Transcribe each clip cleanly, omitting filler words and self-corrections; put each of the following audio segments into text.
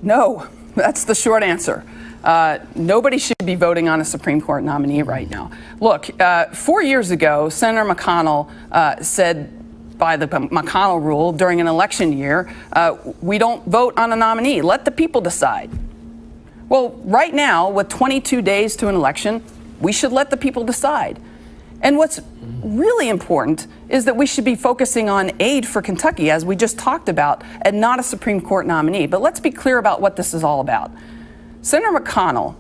No, that's the short answer. Nobody should be voting on a Supreme Court nominee right now. Look, 4 years ago, Senator McConnell said, by the McConnell rule, during an election year, we don't vote on a nominee. Let the people decide. Well, right now, with 22 days to an election, we should let the people decide. And what's really important is that we should be focusing on aid for Kentucky, as we just talked about, and not a Supreme Court nominee. But let's be clear about what this is all about. Senator McConnell,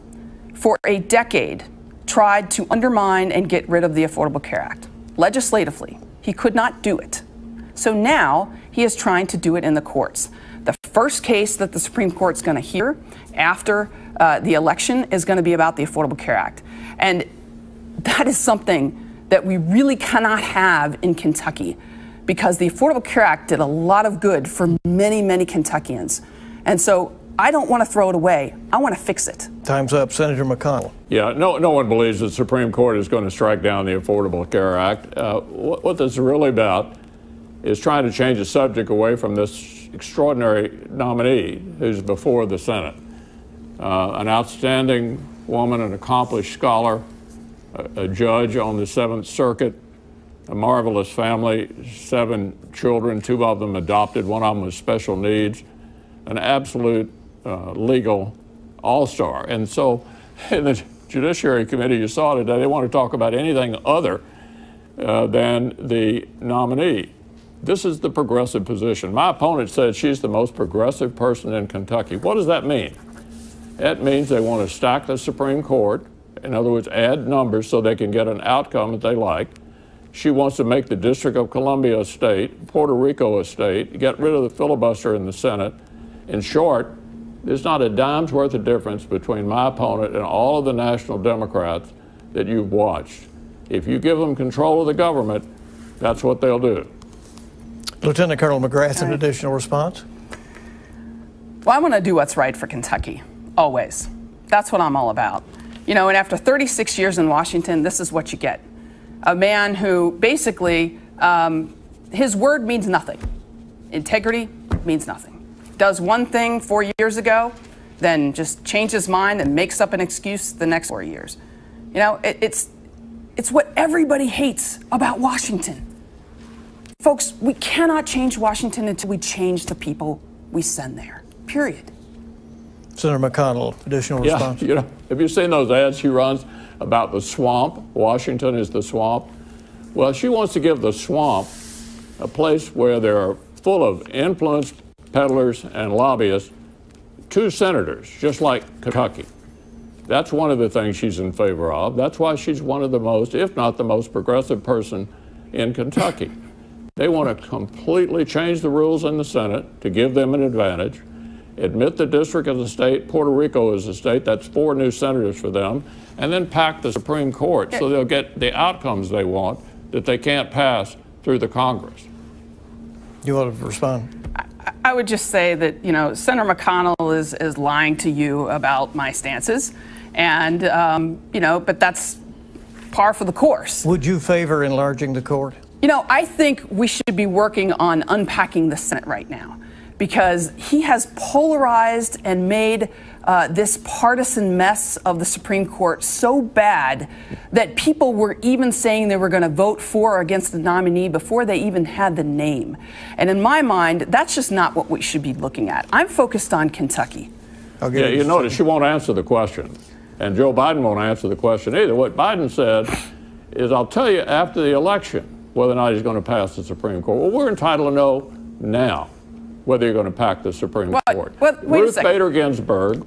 for a decade, tried to undermine and get rid of the Affordable Care Act legislatively. He could not do it. So now he is trying to do it in the courts. The first case that the Supreme Court's going to hear after the election is going to be about the Affordable Care Act. And that is something that we really cannot have in Kentucky, because the Affordable Care Act did a lot of good for many, many Kentuckians. And so I don't want to throw it away. I want to fix it. Time's up. Senator McConnell. Yeah, no one believes the Supreme Court is going to strike down the Affordable Care Act. What this is really about is trying to change the subject away from this extraordinary nominee who's before the Senate. An outstanding woman, an accomplished scholar, a judge on the Seventh Circuit, a marvelous family, 7 children, 2 of them adopted, one of them with special needs, an absolute legal all-star. And so in the Judiciary Committee, you saw today, they want to talk about anything other than the nominee. This is the progressive position. My opponent said she's the most progressive person in Kentucky. What does that mean? It means they want to stack the Supreme Court. In other words, add numbers so they can get an outcome that they like. She wants to make the District of Columbia a state, Puerto Rico a state, get rid of the filibuster in the Senate. In short, there's not a dime's worth of difference between my opponent and all of the national Democrats that you've watched. If you give them control of the government, that's what they'll do. Lieutenant Colonel McGrath, an additional response? Well, I want to do what's right for Kentucky, always. That's what I'm all about. You know, and after 36 years in Washington, this is what you get. A man who basically, his word means nothing. Integrity means nothing. Does one thing 4 years ago, then just changes his mind and makes up an excuse the next 4 years. You know, it's what everybody hates about Washington. Folks, we cannot change Washington until we change the people we send there, period. Senator McConnell, additional response? Yeah, you know, have you seen those ads she runs about the swamp? Washington is the swamp. Well, she wants to give the swamp a place where they're full of influenced peddlers and lobbyists, 2 senators, just like Kentucky. That's one of the things she's in favor of. That's why she's one of the most, if not the most progressive person in Kentucky. They want to completely change the rules in the Senate to give them an advantage, admit the district as a state, Puerto Rico as a state, that's 4 new senators for them, and then pack the Supreme Court so they'll get the outcomes they want that they can't pass through the Congress. You want to respond? I would just say that, you know, Senator McConnell is lying to you about my stances, and, you know, but that's par for the course. Would you favor enlarging the court? You know, I think we should be working on unpacking the Senate right now, because he has polarized and made this partisan mess of the Supreme Court so bad that people were even saying they were going to vote for or against the nominee before they even had the name. And in my mind, that's just not what we should be looking at. I'm focused on Kentucky. Yeah, you notice she won't answer the question. And Joe Biden won't answer the question either. What Biden said is, I'll tell you after the election whether or not he's going to pass the Supreme Court. Well, we're entitled to know now whether you're going to pack the Supreme Court. Ruth Bader Ginsburg,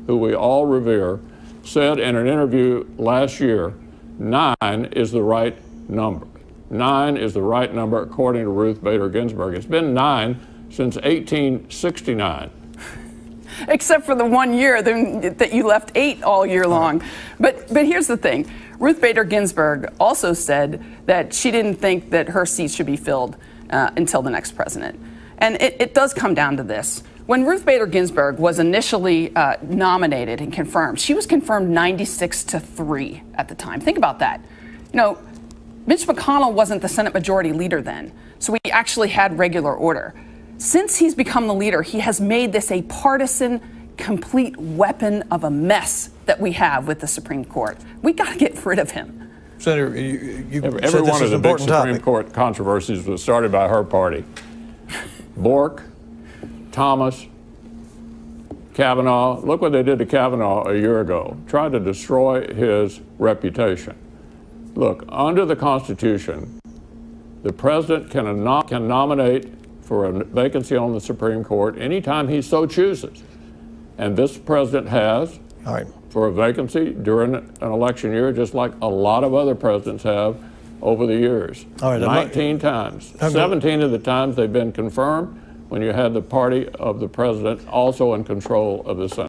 who we all revere, said in an interview last year, 9 is the right number. 9 is the right number according to Ruth Bader Ginsburg. It's been 9 since 1869. Except for the 1 year that you left 8 all year long. But here's the thing. Ruth Bader Ginsburg also said that she didn't think that her seat should be filled until the next president. And it does come down to this. When Ruth Bader Ginsburg was initially nominated and confirmed, she was confirmed 96-3 at the time. Think about that. You know, Mitch McConnell wasn't the Senate Majority Leader then, so we actually had regular order. Since he's become the leader, he has made this a partisan, complete weapon of a mess that we have with the Supreme Court. We got to get rid of him. Senator, you Every said this one is of an the big important Supreme topic. Court controversies was started by her party. Bork, Thomas, Kavanaugh. Look what they did to Kavanaugh a year ago. Tried to destroy his reputation. Look, under the Constitution, the president can nominate for a vacancy on the Supreme Court anytime he so chooses. And this president has, All right. for a vacancy during an election year, just like a lot of other presidents have over the years. All right, 19 times. 17 of the times they've been confirmed when you had the party of the president also in control of the Senate.